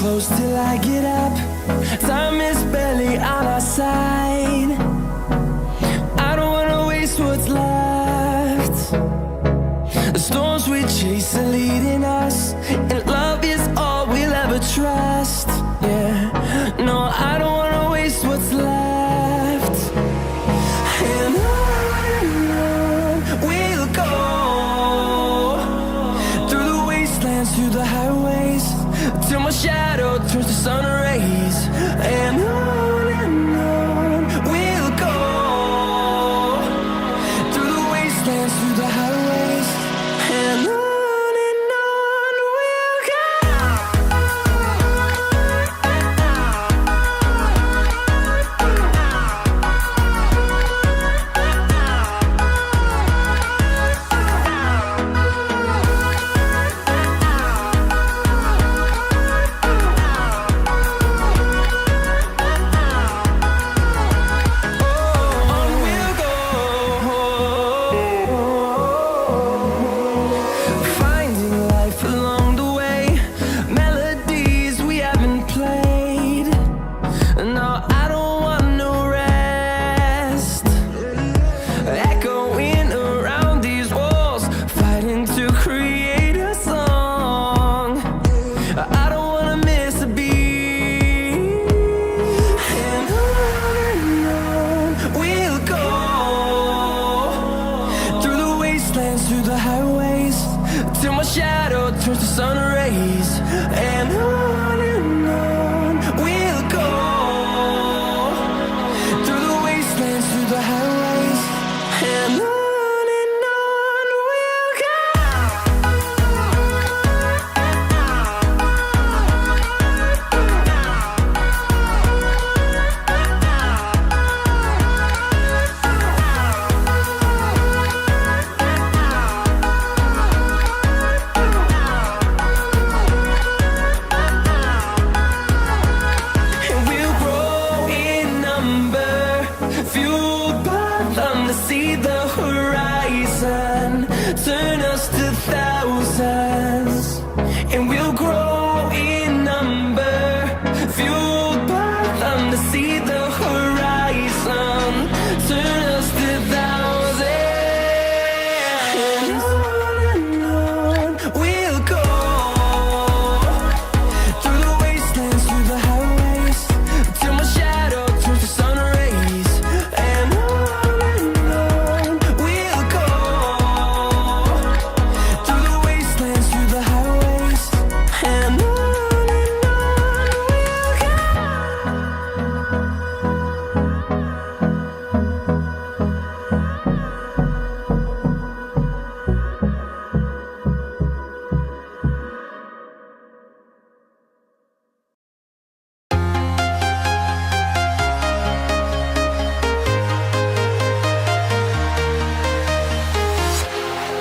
close till I get up. Time is barely on our side. I don't wanna waste what's left. The storms we chase are leading us, and love is all we'll ever trust. Yeah, no, I don't wanna waste what's left. And on we'll go, through the wastelands, through the highways, till my shadow turns to sun rays. And on we'll go, through the wastelands, through the highways, and on we'll go. Through the highways, till my shadow turns to sun rays. And on we'll go, through the wastelands, through the highways, and on we'll go. Turn us to thousands, and we'll grow in number, fueled by them to see the horizon. Turn us to thousands, and on we'll go, through the wastelands, through the highways, till my shadow turns to sun rays. And on we'll go, through the wastelands, through the highways, and on we'll go.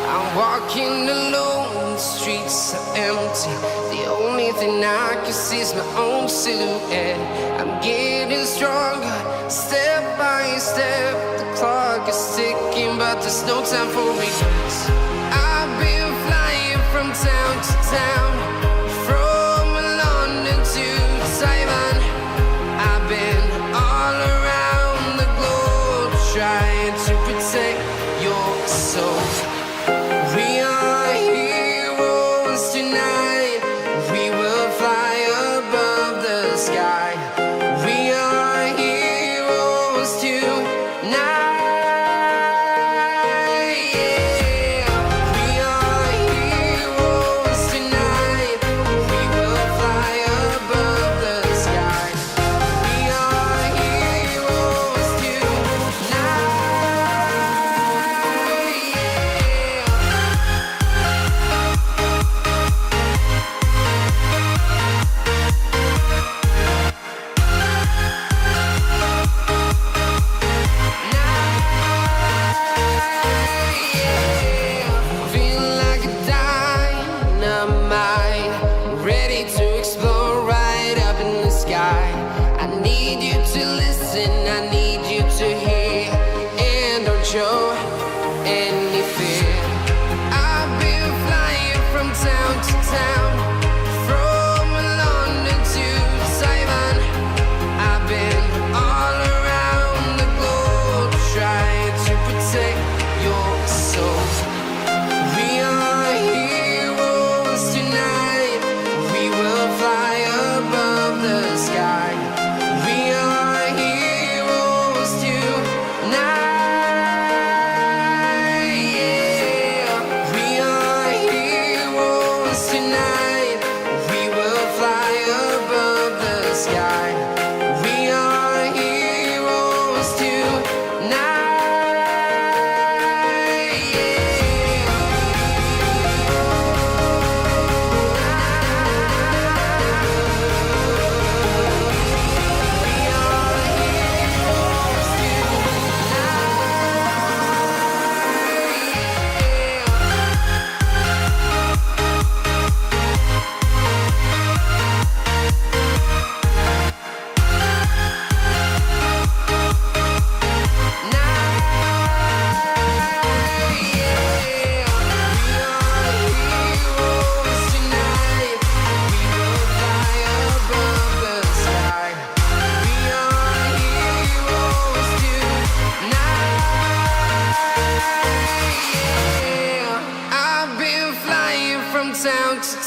I'm walking alone, the streets are empty. The only thing I can see is my own silhouette. I'm getting stronger, step by step. The clock is ticking, but there's no time for regrets. I've been flying from town to town, from London to Taiwan. I've been all around the globe, trying to protect your soul. We are heroes tonight. We will fly above the sky. We are heroes tonight. Yeah. We are heroes tonight.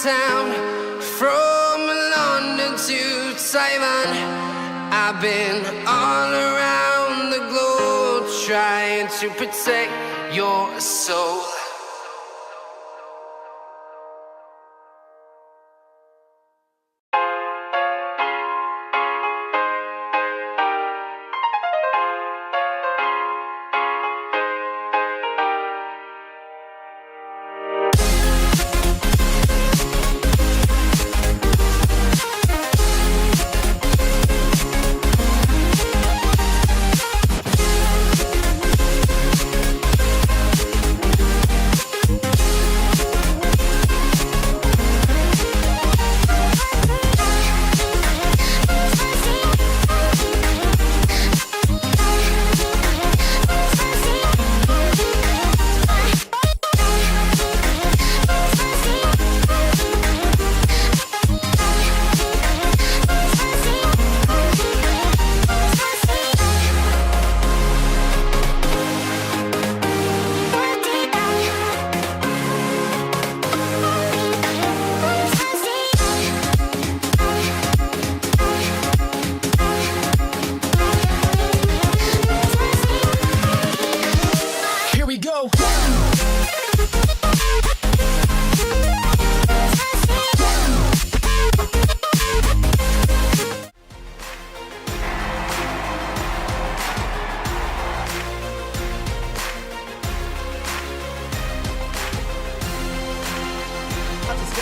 town, from London to Taiwan. I've been all around the globe trying to protect your soul.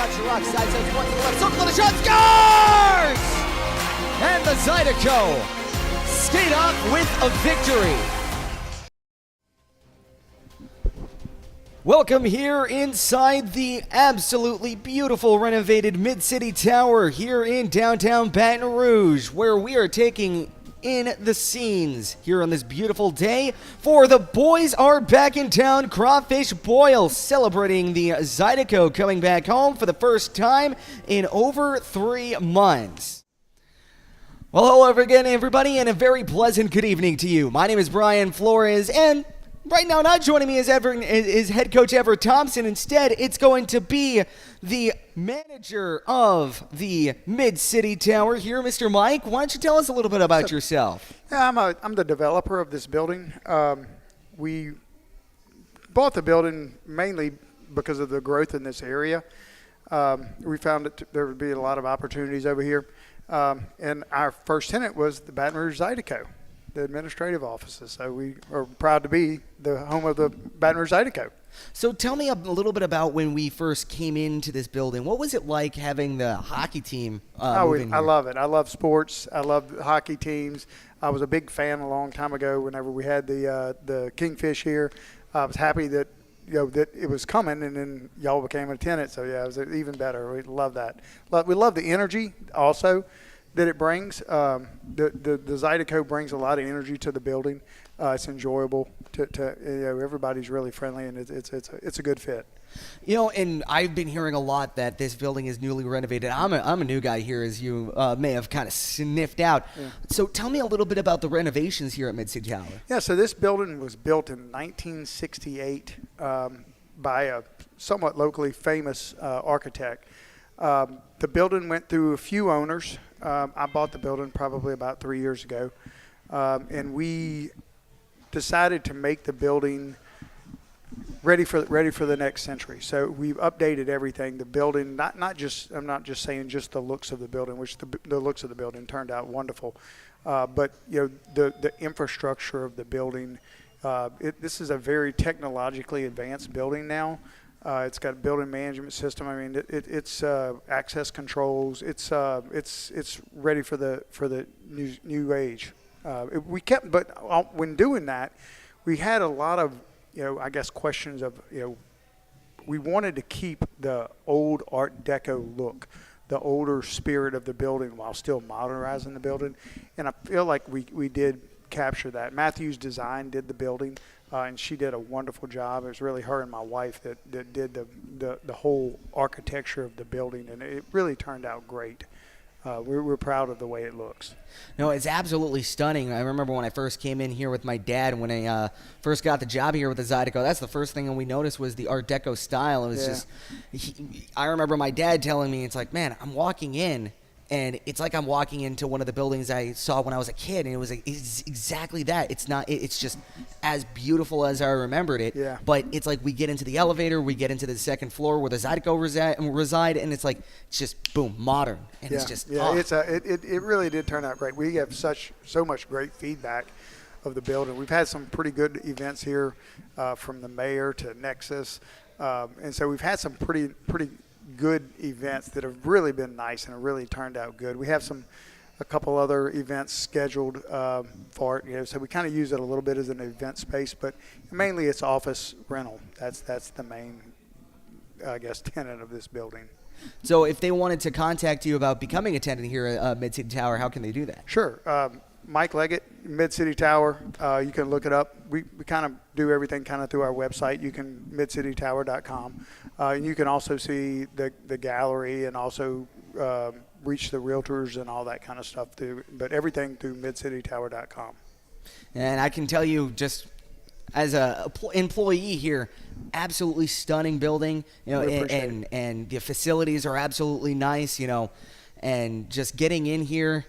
Shorrock, side sends one to the left, circle to the shot, scores! And the Zydeco skate off with a victory. Welcome here inside the absolutely beautiful renovated Mid-City Tower here in downtown Baton Rouge, where we are taking in the scenes here on this beautiful day for the Boys Are Back in Town Crawfish Boil, celebrating the Zydeco coming back home for the first time in over 3 months. Well, hello again, everybody, and a very pleasant good evening to you. My name is Brian Flores, and right now, not joining me is head coach Everett Thompson. Instead, it's going to be the manager of the Mid-City Tower here, Mr. Mike. Why don't you tell us a little bit about yourself? Yeah, I'm the developer of this building. We bought the building mainly because of the growth in this area. We found that there would be a lot of opportunities over here. And our first tenant was the Baton Rouge Zydeco, the administrative offices. So we are proud to be the home of the Baton Rouge Zydeco. So tell me a little bit about when we first came into this building. What was it like having the hockey team move in here? I love it. I love sports. I love hockey teams. I was a big fan a long time ago whenever we had the Kingfish here. I was happy that that it was coming, and then y'all became a tenant. So yeah, it was even better. We love that. We love the energy also that it brings. The Zydeco brings a lot of energy to the building. It's enjoyable. Everybody's really friendly, and it's a good fit. And I've been hearing a lot that this building is newly renovated. I'm a new guy here, as you may have kind of sniffed out. Yeah. So tell me a little bit about the renovations here at Mid-City Tower. Yeah, so this building was built in 1968 by a somewhat locally famous architect. The building went through a few owners. I bought the building probably about 3 years ago, and we decided to make the building ready for the next century. So we've updated everything. The building, not just, I'm not just saying just the looks of the building, which the looks of the building turned out wonderful, but the infrastructure of the building. This is a very technologically advanced building now. It's got a building management system. I mean, it's access controls. It's ready for the new age. But when doing that, we had a lot of I guess questions of we wanted to keep the old Art Deco look, the older spirit of the building, while still modernizing the building, and I feel like we did capture that. Matthew's Design did the building. And she did a wonderful job. It was really her and my wife that did the whole architecture of the building, and it really turned out great. we're proud of the way it looks. No, it's absolutely stunning. I remember when I first came in here with my dad, when I first got the job here with the Zydeco, that's the first thing we noticed was the Art Deco style. It was I remember my dad telling me, it's like, man, I'm walking in, and it's like I'm walking into one of the buildings I saw when I was a kid, and it was like, it's exactly that. It's not. It's just as beautiful as I remembered it. Yeah. But it's like we get into the elevator, we get into the second floor where the Zydeco reside, and it's like it's just boom, modern, and it's just it really did turn out great. We have so much great feedback of the building. We've had some pretty good events here, from the mayor to Nexus, and so we've had some pretty good events that have really been nice and have really turned out good. We have a couple other events scheduled for it, so we kind of use it a little bit as an event space, but mainly it's office rental. That's the main, I guess, tenet of this building. So if they wanted to contact you about becoming a tenant here at Mid-City Tower, how can they do that? Sure. Mike Leggett, Mid-City Tower. You can look it up. We kind of do everything kind of through our website. You can midcitytower.com. And you can also see the gallery and also reach the realtors and all that kind of stuff too. But everything through midcitytower.com. And I can tell you, just as a employee here, absolutely stunning building. You know, and the facilities are absolutely nice. You know, and just getting in here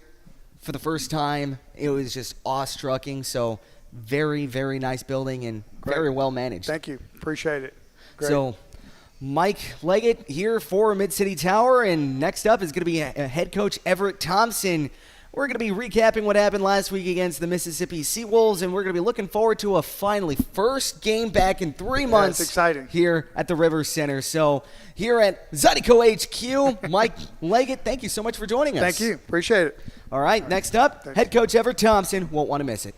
for the first time, it was just awe-strucking. So very, very nice building and very well managed. Thank you. Appreciate it. Great. So Mike Leggett here for Mid-City Tower, and next up is going to be head coach Everett Thompson. We're going to be recapping what happened last week against the Mississippi Seawolves, and we're going to be looking forward to a finally first game back in 3 months. It's exciting. Here at the River Center. So here at Zydeco HQ, Mike Leggett, thank you so much for joining us. Thank you. Appreciate it. All right, next up, head coach Everett Thompson. Won't want to miss it.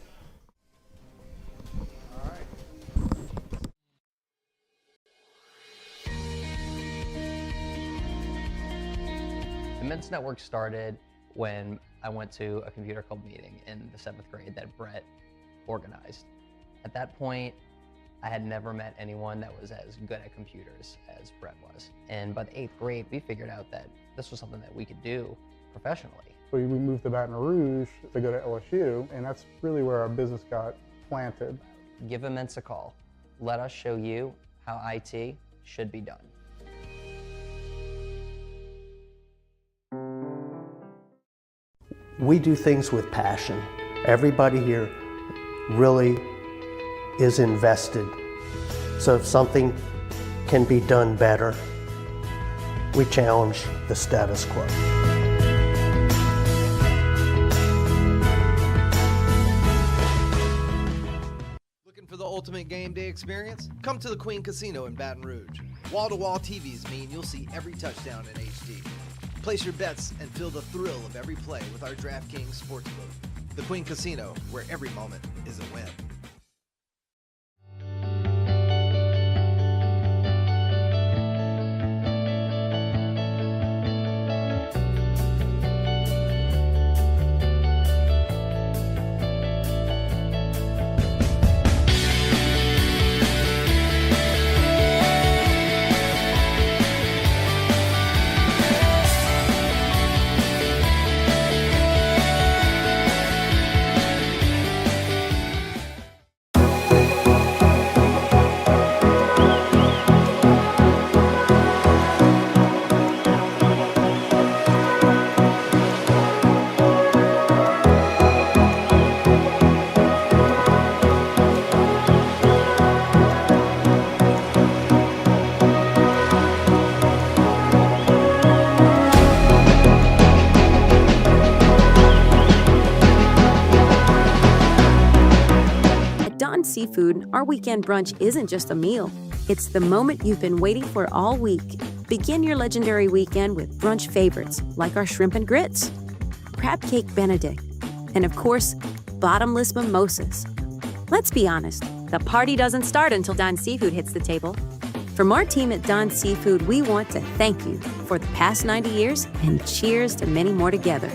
The Men's Network started when I went to a computer club meeting in the 7th grade that Brett organized. At that point, I had never met anyone that was as good at computers as Brett was. And by the 8th grade, we figured out that this was something that we could do professionally. We moved to Baton Rouge to go to LSU, and that's really where our business got planted. Give Immense a call. Let us show you how IT should be done. We do things with passion. Everybody here really is invested. So if something can be done better, we challenge the status quo. Looking for the ultimate game day experience? Come to the Queen Casino in Baton Rouge. Wall-to-wall TVs mean you'll see every touchdown in HD. Place your bets and feel the thrill of every play with our DraftKings Sportsbook. The Queen Casino, where every moment is a win. Seafood, our weekend brunch isn't just a meal. It's the moment you've been waiting for all week. Begin your legendary weekend with brunch favorites like our shrimp and grits, crab cake benedict, and of course, bottomless mimosas. Let's be honest, the party doesn't start until Don Seafood hits the table. From our team at Don Seafood, we want to thank you for the past 90 years and cheers to many more together.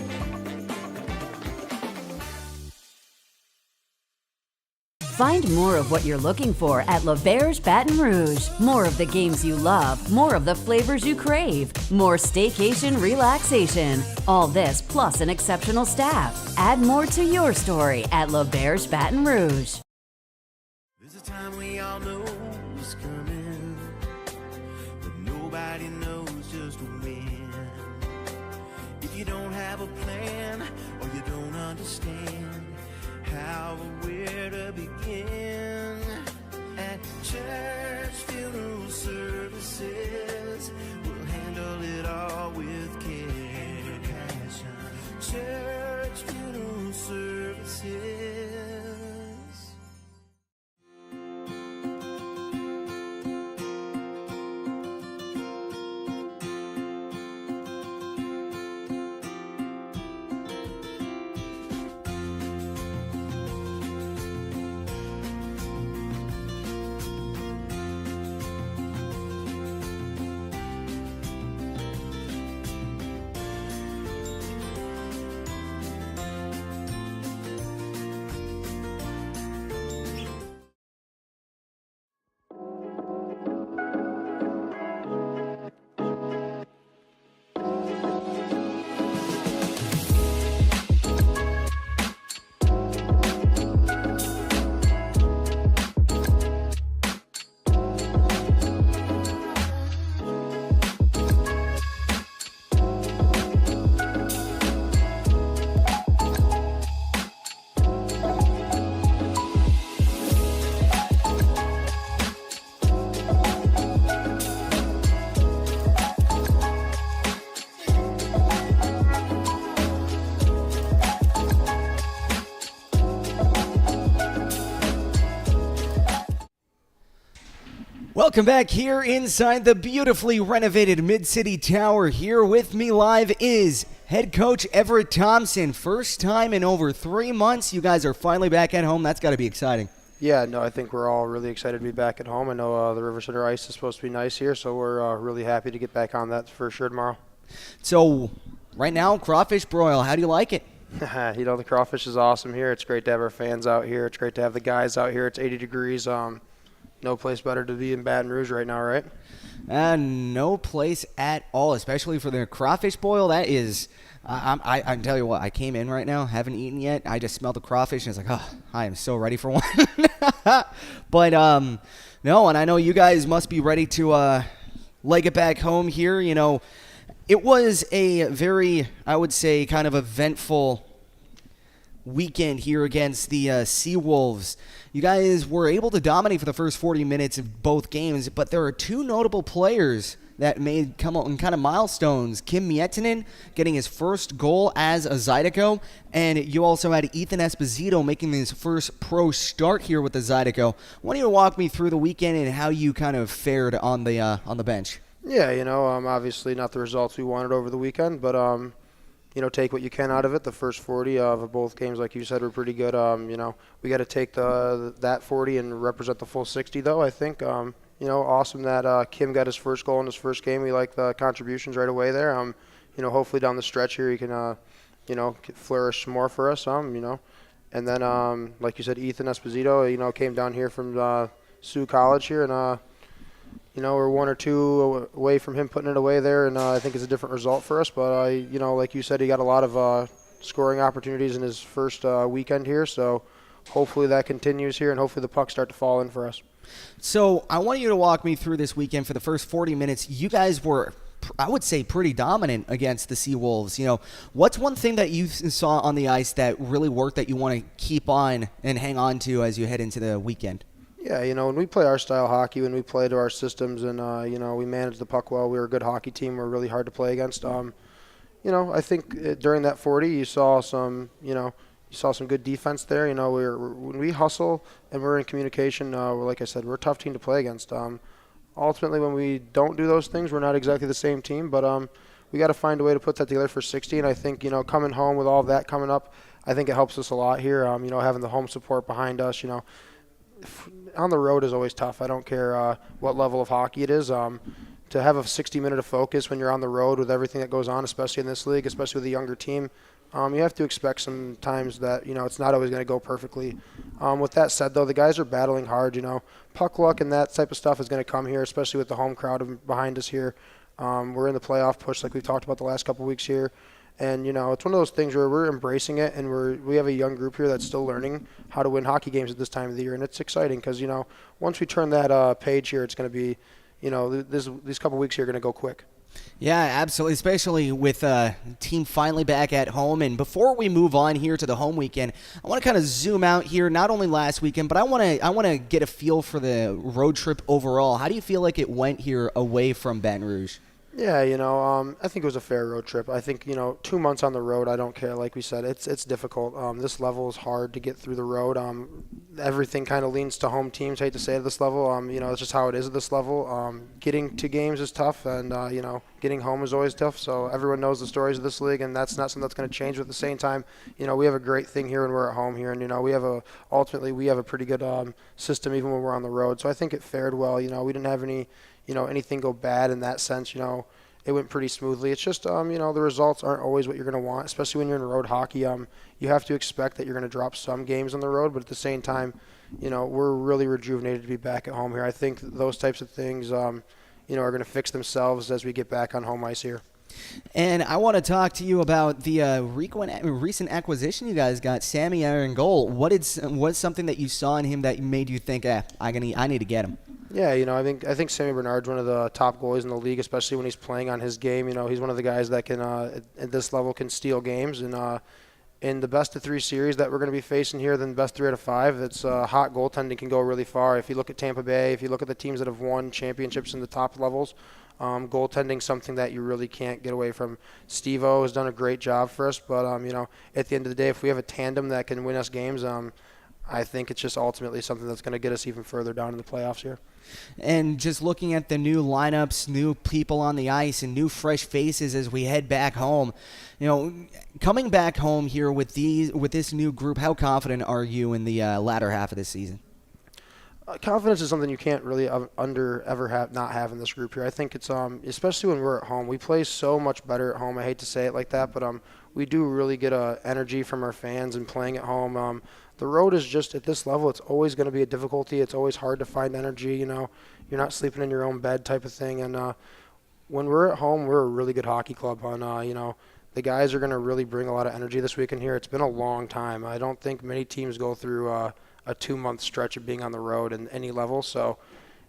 Find more of what you're looking for at L'Auberge Baton Rouge. More of the games you love, more of the flavors you crave, more staycation relaxation. All this plus an exceptional staff. Add more to your story at L'Auberge Baton Rouge. There's a time we all know is coming, but nobody knows just when. If you don't have a plan or you don't understand how or where to begin, at church funeral services, we'll handle it all with care and passion. Church funeral services. Welcome back here inside the beautifully renovated Mid-City Tower. Here with me live is head coach Everett Thompson. First time in over 3 months. You guys are finally back at home. That's got to be exciting. Yeah, no, I think we're all really excited to be back at home. I know the River Center ice is supposed to be nice here, so we're really happy to get back on that for sure tomorrow. So right now, Crawfish Boil, how do you like it? You know, the crawfish is awesome here. It's great to have our fans out here. It's great to have the guys out here. It's 80 degrees. No place better to be in Baton Rouge right now, right? No place at all, especially for the Crawfish Boil. That is, I can tell you what, I came in right now, haven't eaten yet. I just smelled the crawfish, and it's like, oh, I am so ready for one. But, no, and I know you guys must be ready to leg it back home here. You know, it was a very, I would say, kind of eventful weekend here against the Seawolves. You guys were able to dominate for the first 40 minutes of both games, but there are two notable players that made come on kind of milestones. Kim Miettinen getting his first goal as a Zydeco, and you also had Ethan Esposito making his first pro start here with the Zydeco. Why don't you walk me through the weekend and how you kind of fared on the bench? Yeah, you know, obviously not the results we wanted over the weekend, but you know, take what you can out of it. The first 40 of both games, like you said, were pretty good. You know, we got to take that 40 and represent the full 60, though. I think, you know, awesome that Kim got his first goal in his first game. We like the contributions right away there. You know, hopefully down the stretch here he can, you know, flourish more for us. You know, and then like you said, Ethan Esposito, you know, came down here from Sioux College here, and you know, we're one or two away from him putting it away there, and I think it's a different result for us. But, you know, like you said, he got a lot of scoring opportunities in his first weekend here, so hopefully that continues here, and hopefully the pucks start to fall in for us. So I want you to walk me through this weekend. For the first 40 minutes, you guys were, I would say, pretty dominant against the Seawolves. You know, what's one thing that you saw on the ice that really worked that you want to keep on and hang on to as you head into the weekend? Yeah, you know, when we play our style hockey, when we play to our systems and, you know, we manage the puck well, we're a good hockey team. We're really hard to play against. You know, I think during that 40, you saw some good defense there. You know, when we hustle and we're in communication, like I said, we're a tough team to play against. Ultimately, when we don't do those things, we're not exactly the same team, but we got to find a way to put that together for 60. And I think, you know, coming home with all of that coming up, I think it helps us a lot here. You know, having the home support behind us, you know, on the road is always tough. I don't care what level of hockey it is. to have a 60-minute of focus when you're on the road with everything that goes on, especially in this league, especially with a younger team, you have to expect sometimes that, it's not always going to go perfectly. With that said, though, the guys are battling hard, Puck luck and that type of stuff is going to come here, especially with the home crowd behind us here. We're in the playoff push like we've talked about the last couple of weeks here. And, it's one of those things where we're embracing it, and we have a young group here that's still learning how to win hockey games at this time of the year. And it's exciting because, once we turn that page here, it's going to be, these couple of weeks here are going to go quick. Yeah, absolutely, especially with team finally back at home. And before we move on here to the home weekend, I want to kind of zoom out here, not only last weekend, but I want to get a feel for the road trip overall. How do you feel like it went here away from Baton Rouge? Yeah, I think it was a fair road trip. I think, 2 months on the road, I don't care. Like we said, it's difficult. This level is hard to get through the road. Everything kind of leans to home teams. Hate to say it at this level. It's just how it is at this level. Getting to games is tough, and, getting home is always tough. So everyone knows the stories of this league, and that's not something that's going to change. But at the same time, we have a great thing here when we're at home here, and, we have a pretty good system even when we're on the road. So I think it fared well. We didn't have anything go bad in that sense. It went pretty smoothly. It's just, the results aren't always what you're going to want, especially when you're in road hockey. You have to expect that you're going to drop some games on the road, but at the same time, we're really rejuvenated to be back at home here. I think those types of things, are going to fix themselves as we get back on home ice here. And I want to talk to you about the recent acquisition you guys got, Sammy Iron Goal. What's something that you saw in him that made you think, I need to get him? Yeah, I think Sammy Bernard's one of the top goalies in the league, especially when he's playing on his game. He's one of the guys that can, at this level, can steal games. And in the best of 3 series that we're going to be facing here, then best 3 out of 5, it's hot goaltending can go really far. If you look at Tampa Bay, if you look at the teams that have won championships in the top levels, goaltending something that you really can't get away from. Steve-O has done a great job for us, but at the end of the day, if we have a tandem that can win us games, I think it's just ultimately something that's going to get us even further down in the playoffs here. And just looking at the new lineups, new people on the ice, and new fresh faces as we head back home, coming back home here with this new group, how confident are you in the latter half of this season? Confidence is something you can't really not have in this group here. I think it's especially when we're at home. We play so much better at home. I hate to say it like that, but we do really get energy from our fans and playing at home. The road is just at this level. It's always going to be a difficulty. It's always hard to find energy. You're not sleeping in your own bed type of thing. And when we're at home, we're a really good hockey club. The guys are going to really bring a lot of energy this weekend here. It's been a long time. I don't think many teams go through a 2-month stretch of being on the road in any level. So,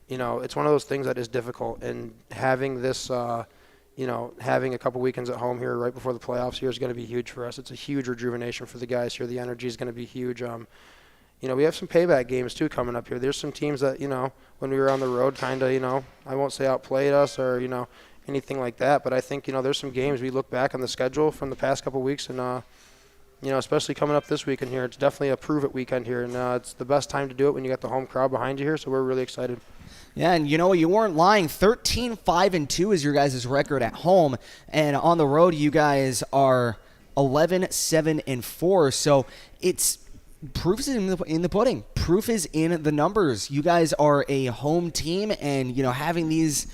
it's one of those things that is difficult. And having this, having a couple weekends at home here right before the playoffs here is going to be huge for us. It's a huge rejuvenation for the guys here. The energy is going to be huge. We have some payback games too coming up here. There's some teams that, when we were on the road kind of, I won't say outplayed us or, anything like that. But I think, there's some games we look back on the schedule from the past couple weeks and, especially coming up this weekend here, it's definitely a prove-it weekend here, and it's the best time to do it when you got the home crowd behind you here, so we're really excited. Yeah, and you weren't lying. 13-5-2 is your guys' record at home, and on the road you guys are 11-7-4, so it's proof is in the pudding. Proof is in the numbers. You guys are a home team, and, having these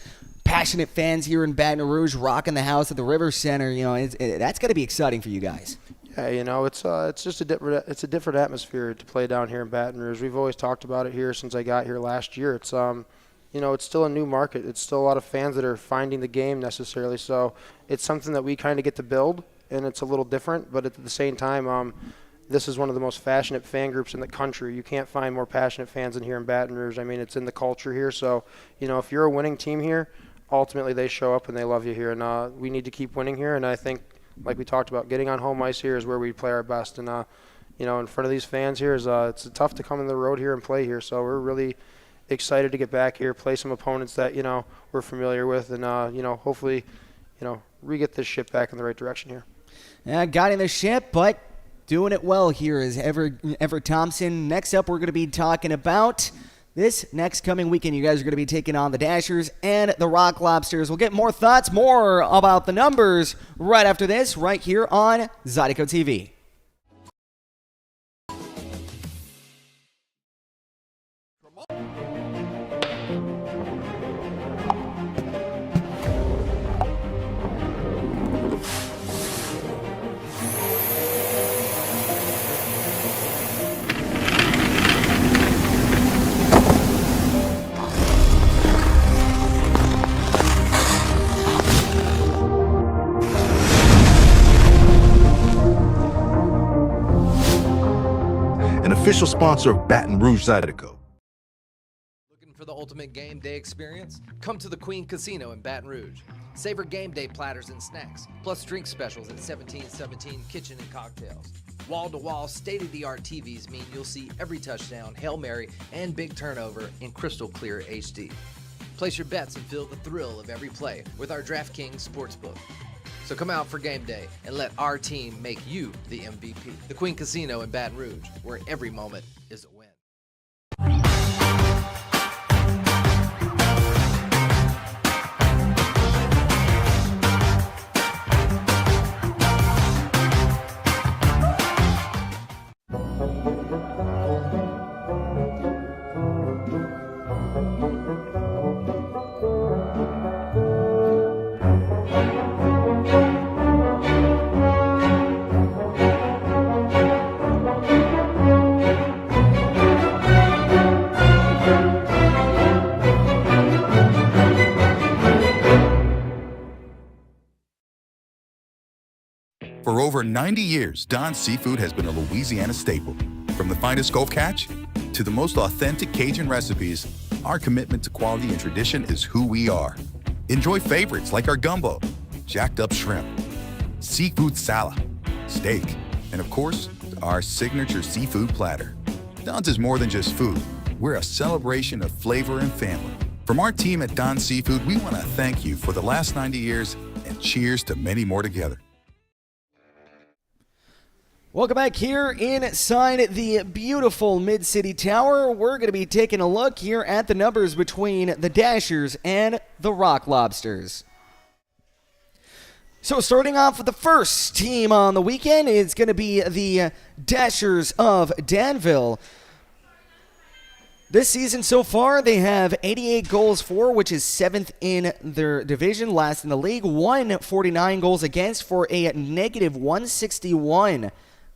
passionate fans here in Baton Rouge rocking the house at the River Center, that's got to be exciting for you guys. Yeah, it's just a different atmosphere to play down here in Baton Rouge. We've always talked about it here since I got here last year. It's it's still a new market. It's still a lot of fans that are finding the game necessarily. So it's something that we kind of get to build, and it's a little different. But at the same time, this is one of the most passionate fan groups in the country. You can't find more passionate fans than here in Baton Rouge. I mean, it's in the culture here. So if you're a winning team here, ultimately they show up and they love you here. And we need to keep winning here. And I think, like we talked about, getting on home ice here is where we play our best. And, in front of these fans here, it's tough to come in the road here and play here. So we're really excited to get back here, play some opponents that, we're familiar with, and, hopefully, re-get this ship back in the right direction here. Yeah, guiding the ship, but doing it well here is Everett Thompson. Next up, we're going to be talking about this next coming weekend. You guys are going to be taking on the Dashers and the Rock Lobsters. We'll get more thoughts, more about the numbers right after this, right here on Zydeco TV. official sponsor of Baton Rouge Zydeco. Looking for the ultimate game day experience? Come to the Queen Casino in Baton Rouge. Savor game day platters and snacks, plus drink specials at 1717 Kitchen and Cocktails. Wall-to-wall, state-of-the-art TVs mean you'll see every touchdown, Hail Mary, and big turnover in crystal clear HD. Place your bets and feel the thrill of every play with our DraftKings Sportsbook. So come out for game day and let our team make you the MVP. The Queen Casino in Baton Rouge, where every moment is a win. For over 90 years, Don's Seafood has been a Louisiana staple. From the finest Gulf catch to the most authentic Cajun recipes, our commitment to quality and tradition is who we are. Enjoy favorites like our gumbo, jacked up shrimp, seafood salad, steak, and of course, our signature seafood platter. Don's is more than just food. We're a celebration of flavor and family. From our team at Don's Seafood, we want to thank you for the last 90 years and cheers to many more together. Welcome back here inside the beautiful Mid-City Tower. We're going to be taking a look here at the numbers between the Dashers and the Rock Lobsters. So starting off with the first team on the weekend, it's going to be the Dashers of Danville. This season so far, they have 88 goals for, which is 7th in their division, last in the league. 149 goals against for a negative 161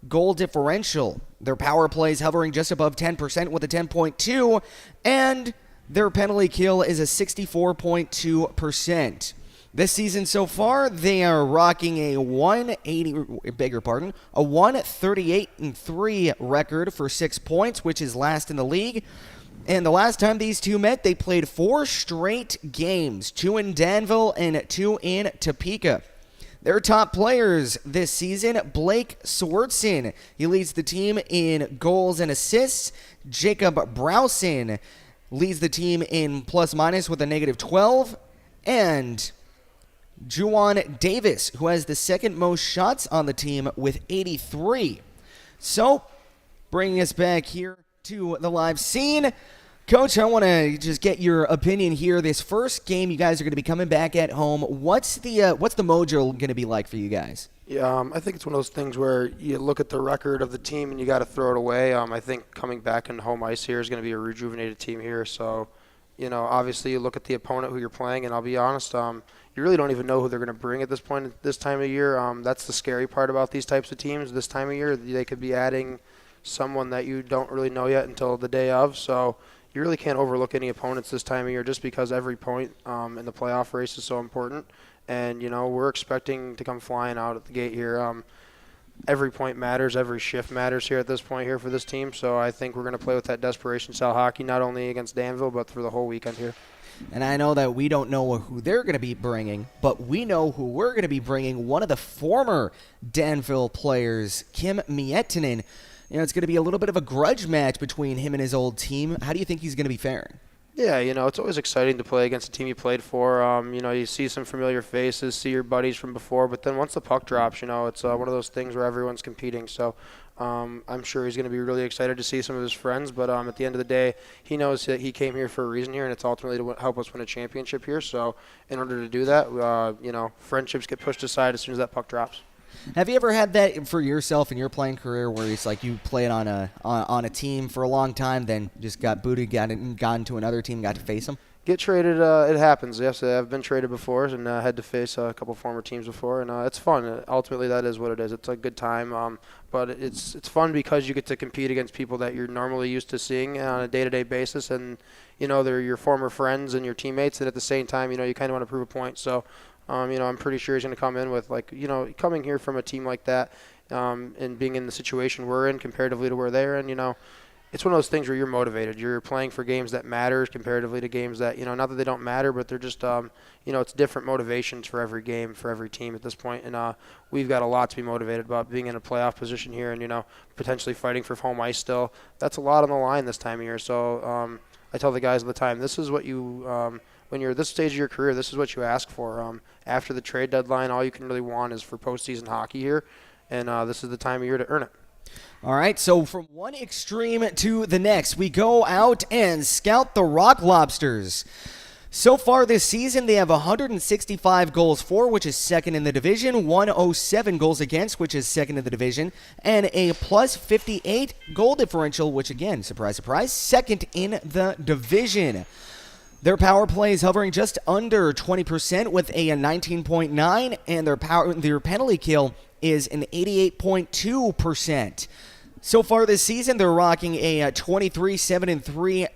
goal differential. Their power play is hovering just above 10% with a 10.2, and their penalty kill is a 64.2%. This season so far, they are rocking a 138-3 record for 6 points, which is last in the league. And the last time these two met, they played 4 straight games, 2 in Danville and 2 in Topeka. Their top players this season, Blake Swerdson. He leads the team in goals and assists. Jacob Browson leads the team in plus-minus with a negative 12. And Juwan Davis, who has the second most shots on the team with 83. So, bringing us back here to the live scene. Coach, I want to just get your opinion here. This first game, you guys are going to be coming back at home. What's the mojo going to be like for you guys? Yeah, I think it's one of those things where you look at the record of the team and you got to throw it away. I think coming back in home ice here is going to be a rejuvenated team here. So, obviously you look at the opponent who you're playing, and I'll be honest, you really don't even know who they're going to bring at this point at this time of year. That's the scary part about these types of teams. This time of year, they could be adding someone that you don't really know yet until the day of. So you really can't overlook any opponents this time of year just because every point in the playoff race is so important. And, we're expecting to come flying out at the gate here. Every point matters. Every shift matters here at this point here for this team. So I think we're going to play with that desperation-style hockey, not only against Danville, but for the whole weekend here. And I know that we don't know who they're going to be bringing, but we know who we're going to be bringing. One of the former Danville players, Kim Miettinen. It's going to be a little bit of a grudge match between him and his old team. How do you think he's going to be faring? Yeah, it's always exciting to play against a team you played for. You see some familiar faces, see your buddies from before, but then once the puck drops, it's one of those things where everyone's competing. So I'm sure he's going to be really excited to see some of his friends, but at the end of the day, he knows that he came here for a reason here, and it's ultimately to help us win a championship here. So in order to do that, friendships get pushed aside as soon as that puck drops. Have you ever had that for yourself in your playing career where it's like you played on a team for a long time, then just got booted, got into another team, got to face them? Get traded, it happens. Yes, I've been traded before and had to face a couple former teams before, and it's fun. Ultimately, that is what it is. It's a good time, but it's fun because you get to compete against people that you're normally used to seeing on a day-to-day basis, and they're your former friends and your teammates, and at the same time, you kind of want to prove a point. So I'm pretty sure he's going to come in with, coming here from a team like that, and being in the situation we're in comparatively to where they're in, it's one of those things where you're motivated. You're playing for games that matter comparatively to games that, not that they don't matter, but they're just, it's different motivations for every game, for every team at this point. And we've got a lot to be motivated about, being in a playoff position here and, potentially fighting for home ice still. That's a lot on the line this time of year. So I tell the guys all the time, this is what you when you're at this stage of your career, this is what you ask for. After the trade deadline, all you can really want is for postseason hockey here, and this is the time of year to earn it. All right, so from one extreme to the next, we go out and scout the Rock Lobsters. So far this season, they have 165 goals for, which is second in the division, 107 goals against, which is second in the division, and a plus 58 goal differential, which again, surprise, surprise, second in the division. Their power play is hovering just under 20% with a 19.9, and their penalty kill is an 88.2%. So far this season, they're rocking a 23-7-3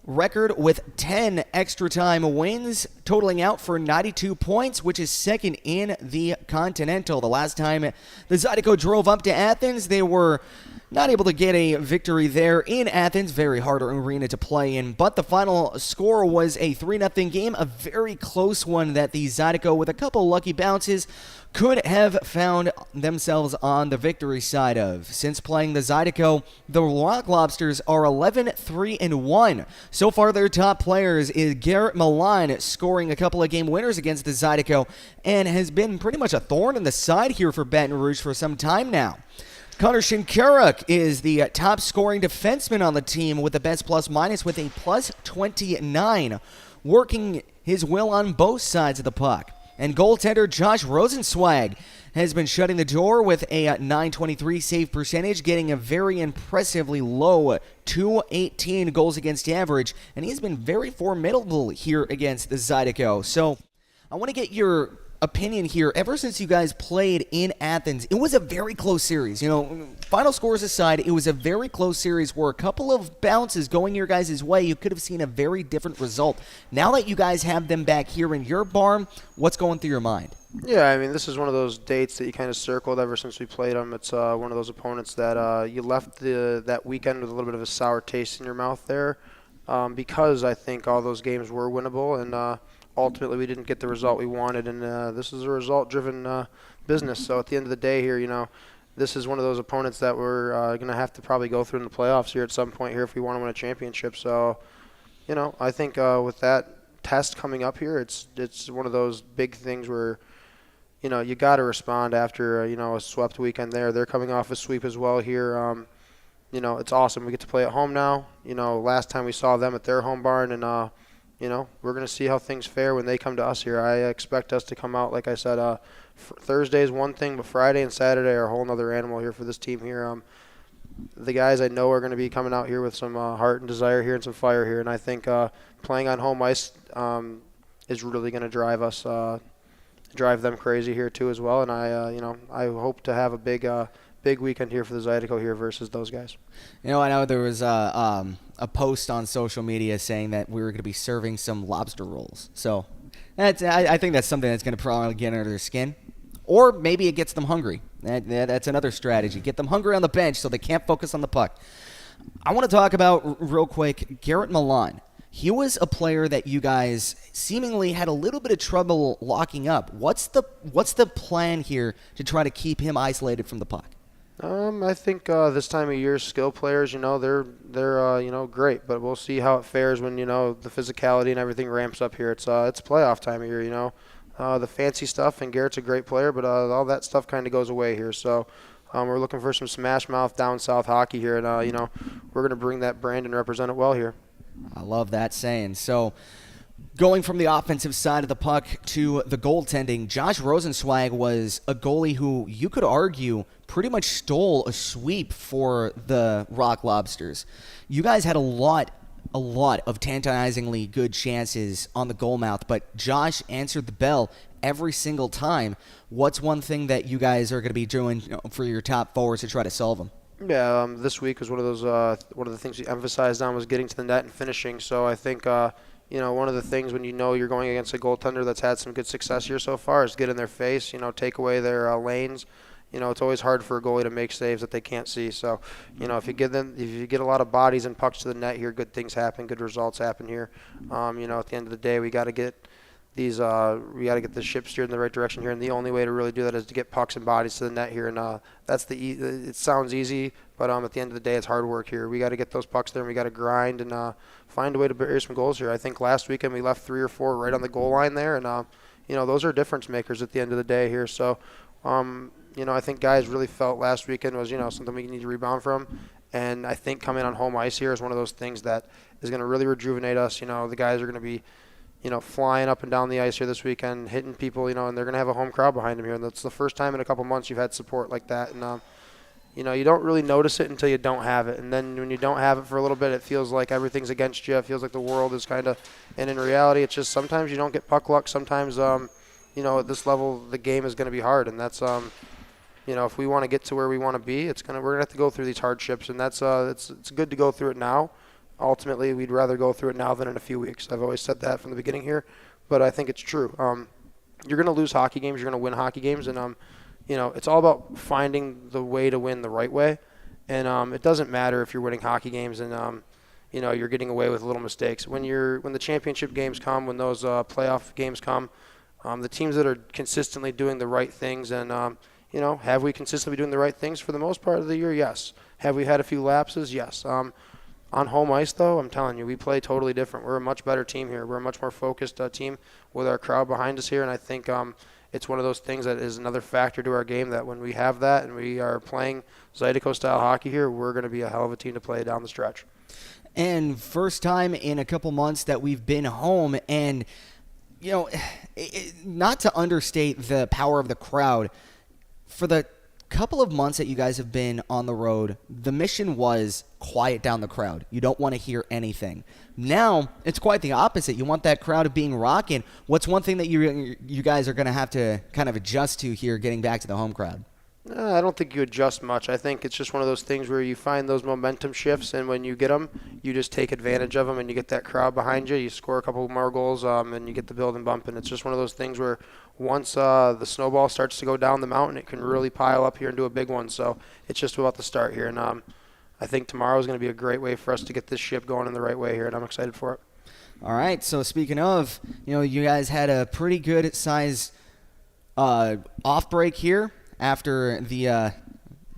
record with 10 extra time wins, totaling out for 92 points, which is second in the Continental. The last time the Zydeco drove up to Athens, they were not able to get a victory there in Athens. Very hard arena to play in, but the final score was a 3-0 game, a very close one that the Zydeco, with a couple lucky bounces, could have found themselves on the victory side of. Since playing the Zydeco, the Rock Lobsters are 11-3-1. So far, their top players is Garrett Milan, scoring a couple of game winners against the Zydeco, and has been pretty much a thorn in the side here for Baton Rouge for some time now. Connor Shinkaruk is the top scoring defenseman on the team with the best plus-minus with a plus 29, working his will on both sides of the puck. And goaltender Josh Rosenzweig has been shutting the door with a .923 save percentage, getting a very impressively low 218 goals against average, and he's been very formidable here against the Zydeco. So I want to get your opinion here. Ever since you guys played in Athens, it was a very close series. Final scores aside, it was a very close series where a couple of bounces going your guys' way, you could have seen a very different result. Now that you guys have them back here in your barn, what's going through your mind? Yeah, I mean, this is one of those dates that you kind of circled ever since we played them. It's one of those opponents that you left that weekend with a little bit of a sour taste in your mouth there, because I think all those games were winnable, and ultimately we didn't get the result we wanted, and this is a result-driven business. So at the end of the day here, this is one of those opponents that we're going to have to probably go through in the playoffs here at some point here if we want to win a championship. So, I think with that test coming up here, it's one of those big things where, you got to respond after, a swept weekend there. They're coming off a sweep as well here. It's awesome. We get to play at home now. Last time we saw them at their home barn, and we're going to see how things fare when they come to us here. I expect us to come out, like I said, Thursday is one thing, but Friday and Saturday are a whole other animal here for this team here. The guys I know are going to be coming out here with some heart and desire here and some fire here, and I think playing on home ice is really going to drive them crazy here too as well. And I hope to have a big weekend here for the Zydeco here versus those guys. I know there was a post on social media saying that we were going to be serving some lobster rolls. So I think that's something that's going to probably get under their skin. Or maybe it gets them hungry. That's another strategy. Get them hungry on the bench so they can't focus on the puck. I want to talk about, real quick, Garrett Milan. He was a player that you guys seemingly had a little bit of trouble locking up. What's the plan here to try to keep him isolated from the puck? I think this time of year, skill players, they're great, but we'll see how it fares when the physicality and everything ramps up here. It's playoff time of year, the fancy stuff, and Garrett's a great player, but all that stuff kind of goes away here. So we're looking for some smash mouth down south hockey here, and we're going to bring that brand and represent it well here. I love that saying. So, going from the offensive side of the puck to the goaltending, Josh Rosenzweig was a goalie who you could argue pretty much stole a sweep for the Rock Lobsters. You guys had a lot of tantalizingly good chances on the goal mouth, but Josh answered the bell every single time. What's one thing that you guys are going to be doing for your top forwards to try to solve them? Yeah, this week was one of the things we emphasized on was getting to the net and finishing. So I think one of the things when you're going against a goaltender that's had some good success here so far is get in their face, take away their lanes, it's always hard for a goalie to make saves that they can't see. So, if you get a lot of bodies and pucks to the net here, good things happen, good results happen here. At the end of the day, we got to get the ship steered in the right direction here, and the only way to really do that is to get pucks and bodies to the net here. And it sounds easy, but at the end of the day, it's hard work here. We got to get those pucks there, and we got to grind and find a way to bury some goals here. I think last weekend we left 3 or 4 right on the goal line there, and those are difference makers at the end of the day here. So, I think guys really felt last weekend was something we need to rebound from, and I think coming on home ice here is one of those things that is going to really rejuvenate us. The guys are going to be flying up and down the ice here this weekend, hitting people, and they're going to have a home crowd behind them here. And that's the first time in a couple months you've had support like that. And, you don't really notice it until you don't have it. And then when you don't have it for a little bit, it feels like everything's against you. It feels like the world is kind of, and in reality, it's just sometimes you don't get puck luck. Sometimes, at this level, the game is going to be hard. And that's, if we want to get to where we want to be, we're going to have to go through these hardships. And that's, it's good to go through it now. Ultimately, we'd rather go through it now than in a few weeks. I've always said that from the beginning here, but I think it's true. You're going to lose hockey games. You're going to win hockey games, and it's all about finding the way to win the right way. And it doesn't matter if you're winning hockey games and you're getting away with little mistakes. When the championship games come, when those playoff games come, the teams that are consistently doing the right things, and have we consistently been doing the right things for the most part of the year? Yes. Have we had a few lapses? Yes. On home ice, though, I'm telling you, we play totally different. We're a much better team here. We're a much more focused team with our crowd behind us here, and I think it's one of those things that is another factor to our game, that when we have that and we are playing Zydeco-style hockey here, we're going to be a hell of a team to play down the stretch. And first time in a couple months that we've been home, and, not to understate the power of the crowd, for the couple of months that you guys have been on the road, the mission was quiet down the crowd. You don't want to hear anything. Now, it's quite the opposite. You want that crowd being rocking. What's one thing that you guys are going to have to kind of adjust to here getting back to the home crowd? I don't think you adjust much. I think it's just one of those things where you find those momentum shifts, and when you get them, you just take advantage of them, and you get that crowd behind you. You score a couple more goals, and you get the building bump. And it's just one of those things where once the snowball starts to go down the mountain, it can really pile up here and do a big one. So it's just about to start here. And I think tomorrow is going to be a great way for us to get this ship going in the right way here, and I'm excited for it. All right, so speaking of, you guys had a pretty good size off break here after the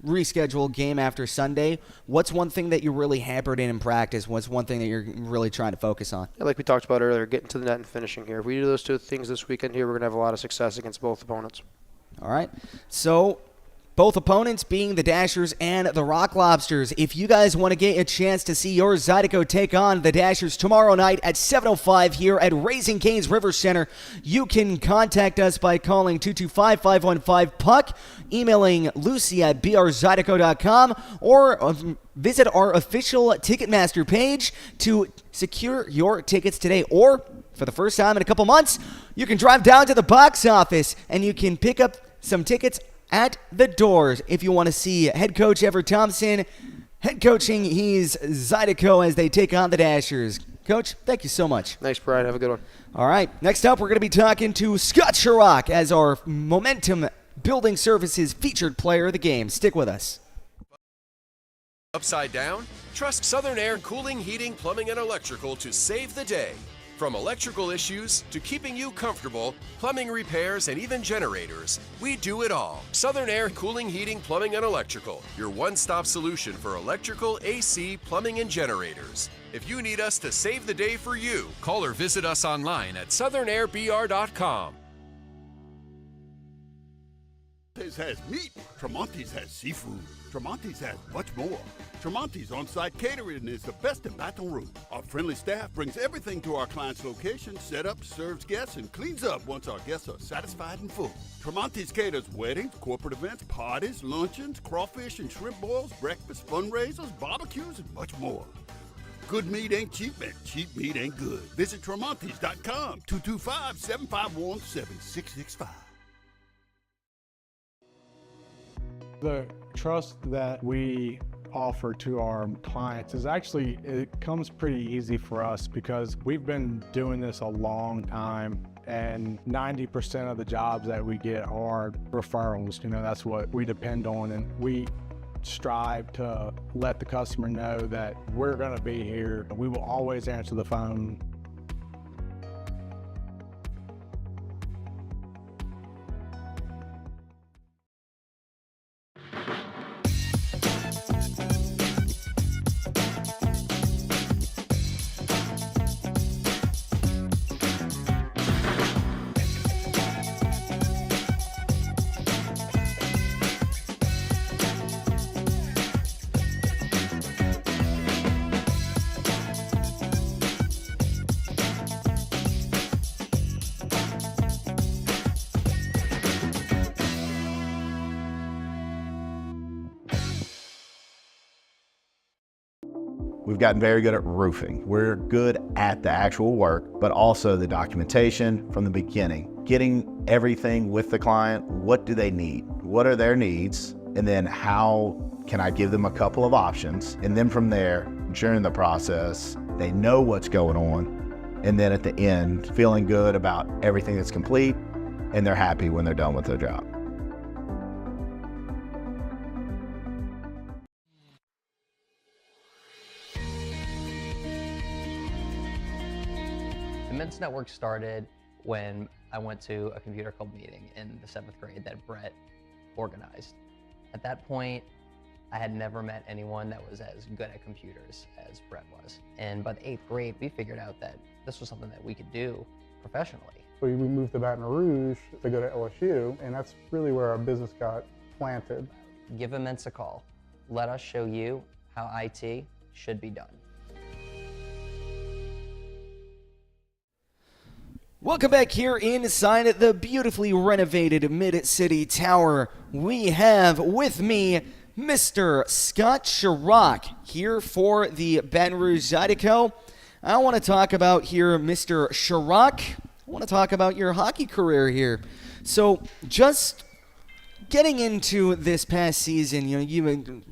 rescheduled game after Sunday. What's one thing that you really hampered in practice? What's one thing that you're really trying to focus on? Yeah, like we talked about earlier, getting to the net and finishing here. If we do those two things this weekend here, we're going to have a lot of success against both opponents. All right, so both opponents being the Dashers and the Rock Lobsters. If you guys want to get a chance to see your Zydeco take on the Dashers tomorrow night at 7:05 here at Raising Cane's River Center, you can contact us by calling 225-515-PUCK, emailing Lucy at brzydeco.com, or visit our official Ticketmaster page to secure your tickets today. Or, for the first time in a couple months, you can drive down to the box office and you can pick up some tickets at the doors. If you want to see head coach Everett Thompson head coaching, he's Zydeco as they take on the Dashers. Coach, thank you so much. Thanks, Brian. Have a good one. All right, next up, we're going to be talking to Scott Shorrock as our Momentum Building Services featured player of the game. Stick with us. Upside down? Trust Southern Air Cooling, Heating, Plumbing, and Electrical to save the day. From electrical issues to keeping you comfortable, plumbing repairs, and even generators, we do it all. Southern Air Cooling, Heating, Plumbing, and Electrical, your one-stop solution for electrical, AC, plumbing, and generators. If you need us to save the day for you, call or visit us online at southernairbr.com. Tremonti's has meat. Tremonti's has seafood. Tremonti's has much more. Tremonti's on-site catering is the best in Baton Rouge. Our friendly staff brings everything to our client's location, set up, serves guests, and cleans up once our guests are satisfied and full. Tremonti's caters weddings, corporate events, parties, luncheons, crawfish and shrimp boils, breakfast, fundraisers, barbecues, and much more. Good meat ain't cheap, and cheap meat ain't good. Visit Tremonti's.com, 225-751-7665. The trust that we offer to our clients is it comes pretty easy for us because we've been doing this a long time, and 90% of the jobs that we get are referrals. You know, that's what we depend on, and we strive to let the customer know that we're going to be here. We will always answer the phone. We've gotten very good at roofing. We're good at the actual work, but also the documentation from the beginning, getting everything with the client. What do they need? What are their needs? And then how can I give them a couple of options? And then from there, during the process, they know what's going on. And then at the end, feeling good about everything that's complete, and they're happy when they're done with their job. The Men's Network started when I went to a computer club meeting in the 7th grade that Brett organized. At that point, I had never met anyone that was as good at computers as Brett was. And by the 8th grade, we figured out that this was something that we could do professionally. We moved to Baton Rouge to go to LSU, and that's really where our business got planted. Give Immense a call. Let us show you how IT should be done. Welcome back here inside the beautifully renovated Mid-City Tower. We have with me Mr. Scott Shorrock here for the Baton Rouge Zydeco. I want to talk about here, Mr. Shorrock. I want to talk about your hockey career here. So just getting into this past season, you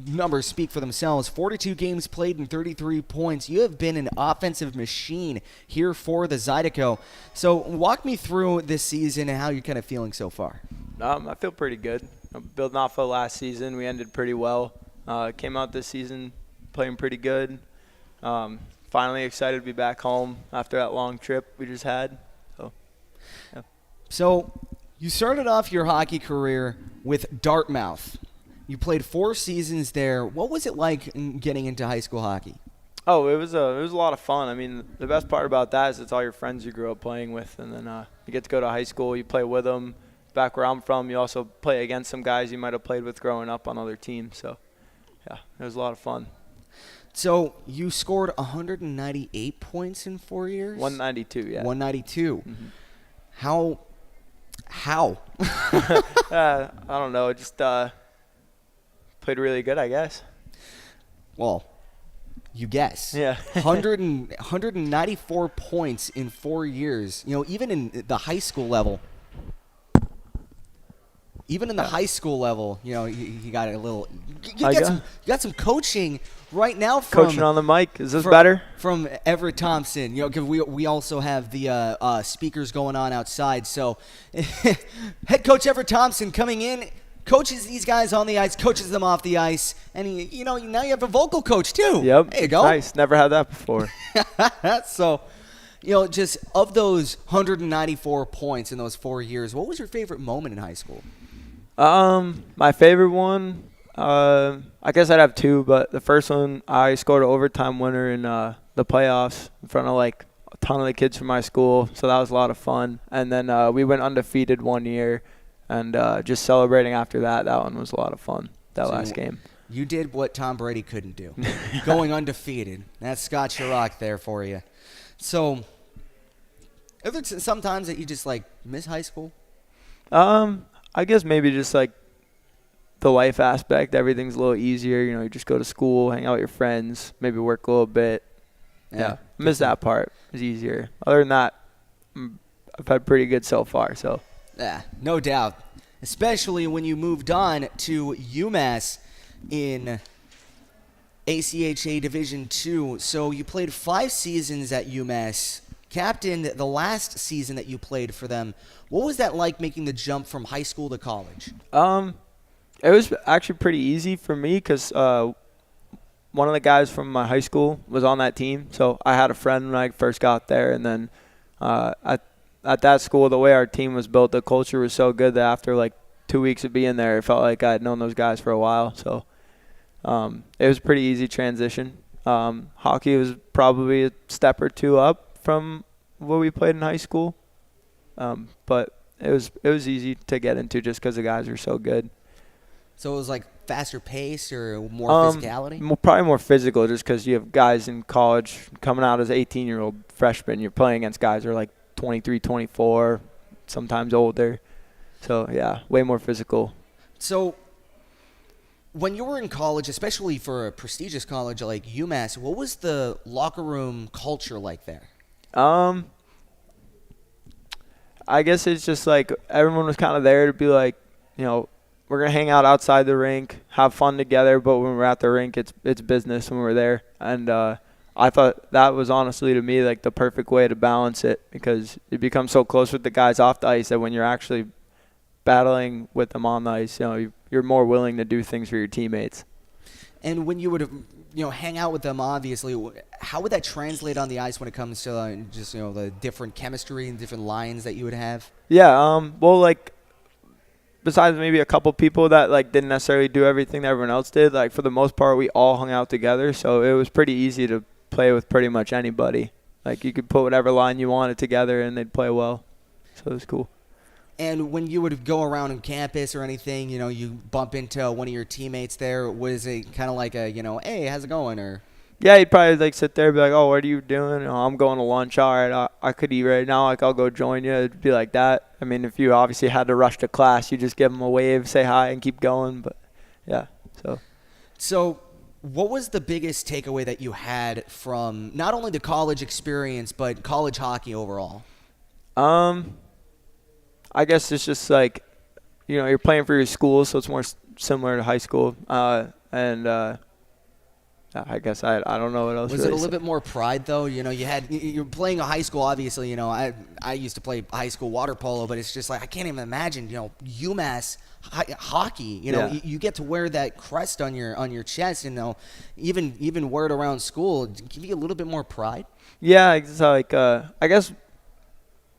numbers speak for themselves. 42 games played and 33 points. You have been an offensive machine here for the Zydeco. So walk me through this season and how you're kind of feeling so far. I feel pretty good. Building off of last season, we ended pretty well. Came out this season playing pretty good. Finally excited to be back home after that long trip we just had. So you started off your hockey career with Dartmouth. You played 4 seasons there. What was it like getting into high school hockey? Oh, it was a lot of fun. I mean, the best part about that is it's all your friends you grew up playing with, and then you get to go to high school, you play with them. Back where I'm from, you also play against some guys you might have played with growing up on other teams. So, yeah, it was a lot of fun. So you scored 198 points in 4 years? 192, yeah. 192. Mm-hmm. How? I don't know. Just played really good, I guess. Well, you guess. Yeah. 194 points in 4 years. Even in the high school level. Even in the high school level, you got a little. You got some coaching right now from coaching on the mic. Is this better? From Everett Thompson. Because we also have the speakers going on outside. So, head coach Everett Thompson coming in, coaches these guys on the ice, coaches them off the ice, and now you have a vocal coach too. Yep. There you go. Nice. Never had that before. So. Just of those 194 points in those 4 years, what was your favorite moment in high school? My favorite one, I guess I'd have 2, but the first one, I scored an overtime winner in the playoffs in front of a ton of the kids from my school, so that was a lot of fun. And then we went undefeated one year, and just celebrating after that one was a lot of fun, last game. You did what Tom Brady couldn't do, going undefeated. That's Scott Shorrock there for you. So, are there sometimes that you just miss high school? I guess maybe just the life aspect. Everything's a little easier. You just go to school, hang out with your friends, maybe work a little bit. Yeah. Miss that part. It's easier. Other than that, I've had pretty good so far. So. Yeah, no doubt. Especially when you moved on to UMass in ACHA Division II. So you played 5 seasons at UMass. captained the last season that you played for them. What was that like, making the jump from high school to college? It was actually pretty easy for me because one of the guys from my high school was on that team. So I had a friend when I first got there. And then at that school, the way our team was built, the culture was so good that after like 2 weeks of being there, it felt like I had known those guys for a while. So it was a pretty easy transition. Hockey was probably a step or two up from what we played in high school. But it was easy to get into just because the guys were so good. So it was like faster pace or more physicality? Probably more physical, just because you have guys in college coming out as 18-year-old freshmen. You're playing against guys who are like 23, 24, sometimes older. So, yeah, way more physical. So when you were in college, especially for a prestigious college like UMass, what was the locker room culture like there? I guess it's just like everyone was kind of there to be like, you know, we're going to hang out outside the rink, have fun together, but when we're at the rink, it's business when we're there. And I thought that was honestly to me like the perfect way to balance it, because you become so close with the guys off the ice that when you're actually battling with them on the ice, you know, you're more willing to do things for your teammates. And when you would, hang out with them, obviously, how would that translate on the ice when it comes to just, the different chemistry and different lines that you would have? Yeah, well, like, besides maybe a couple people that like didn't necessarily do everything that everyone else did, like for the most part we all hung out together, so it was pretty easy to play with pretty much anybody. Like you could put whatever line you wanted together and they'd play well. So it was cool. And when you would go around on campus or anything, you bump into one of your teammates there, was it kind of like a, hey, how's it going? Or yeah, he'd probably like sit there and be like, oh, what are you doing? Oh, I'm going to lunch. All right, I could eat right now. Like, I'll go join you. It'd be like that. I mean, if you obviously had to rush to class, you just give them a wave, say hi, and keep going. But, yeah, So what was the biggest takeaway that you had from not only the college experience, but college hockey overall? I guess it's just like, you're playing for your school, so it's more similar to high school. I guess I don't know what else. Was it a little bit more pride though? You're playing a high school. Obviously, I used to play high school water polo, but it's just like I can't even imagine. UMass hockey. You get to wear that crest on your chest. Even wear it around school. Give you a little bit more pride. Yeah, it's like I guess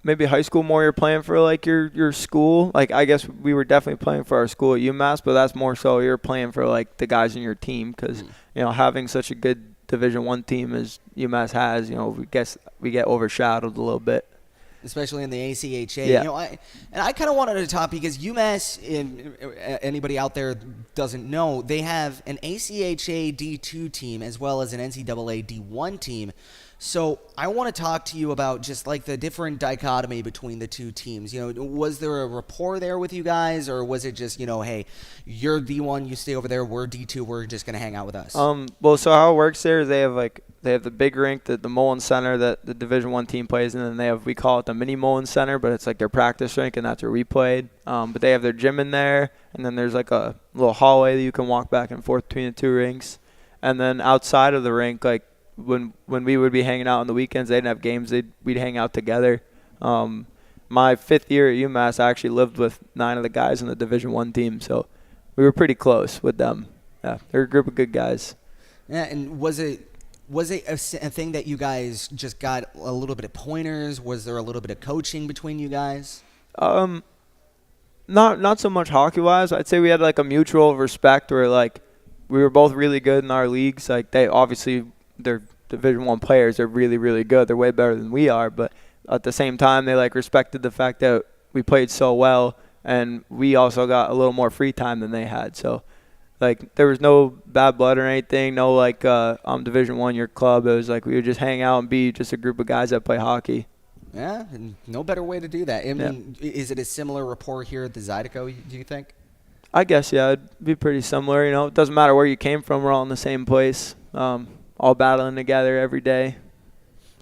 maybe high school more you're playing for like your school. Like I guess we were definitely playing for our school at UMass, but that's more so you're playing for like the guys in your team, because having such a good Division I team as UMass has, we get overshadowed a little bit. Especially in the ACHA. Yeah. I kind of wanted to talk because UMass, anybody out there doesn't know, they have an ACHA D2 team as well as an NCAA D1 team. So I want to talk to you about just like the different dichotomy between the two teams. Was there a rapport there with you guys, or was it just, hey, you're D1, you stay over there, we're D2, we're just going to hang out with us? Well, so how it works there is they have the big rink, the Mullen Center that the Division I team plays in, and they have, we call it the mini Mullen Center, but it's like their practice rink, and that's where we played. But they have their gym in there, and then there's like a little hallway that you can walk back and forth between the two rinks. And then outside of the rink, like when we would be hanging out on the weekends, they didn't have games, we'd hang out together. My 5th year at UMass, I actually lived with 9 of the guys in the Division I team, so we were pretty close with them. Yeah, they're a group of good guys. Yeah, and was it a thing that you guys just got a little bit of pointers? Was there a little bit of coaching between you guys? Not so much hockey-wise. I'd say we had like a mutual respect where like we were both really good in our leagues. Like they're Division I players. They're really, really good. They're way better than we are. But at the same time, they like respected the fact that we played so well, and we also got a little more free time than they had. So like there was no bad blood or anything. No like Division I your club. It was like we would just hang out and be just a group of guys that play hockey. Yeah, and no better way to do that. I mean, is it a similar rapport here at the Zydeco, do you think? I guess, yeah, it'd be pretty similar. It doesn't matter where you came from. We're all in the same place, all battling together every day.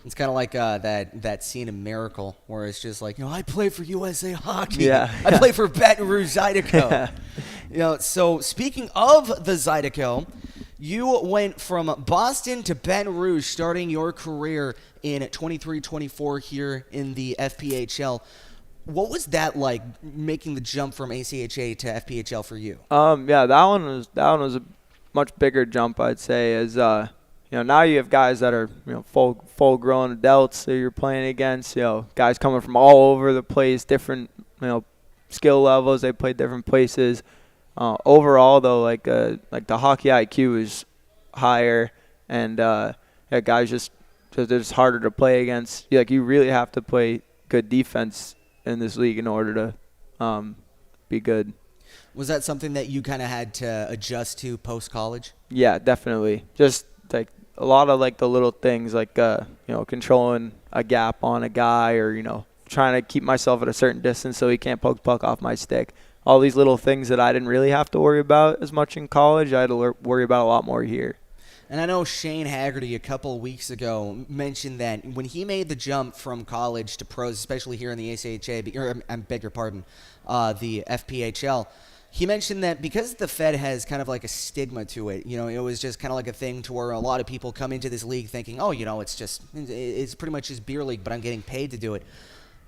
It's kind of like that scene in Miracle where it's just like, I play for USA Hockey. Yeah. I play for Baton Rouge Zydeco. So speaking of the Zydeco, You went from Boston to Baton Rouge, starting your career in 23-24 here in the FPHL. What was that like, making the jump from ACHA to FPHL for you? Yeah, that one was a much bigger jump, I'd say. As now you have guys that are full grown adults that you're playing against. Guys coming from all over the place, different skill levels. They play different places. Overall, though, like the hockey IQ is higher, and guys just they're just harder to play against. You really have to play good defense in this league in order to be good. Was that something that you kind of had to adjust to post-college? Yeah, definitely. Just like a lot of the little things, like controlling a gap on a guy, or trying to keep myself at a certain distance so he can't poke the puck off my stick. All these little things that I didn't really have to worry about as much in college, I had to worry about a lot more here. And I know Shane Haggerty a couple of weeks ago mentioned that when he made the jump from college to pros, especially here in the ACHA, or I beg your pardon, the FPHL, he mentioned that because the Fed has kind of like a stigma to it, it was just kind of like a thing to where a lot of people come into this league thinking, oh, it's pretty much just beer league, but I'm getting paid to do it.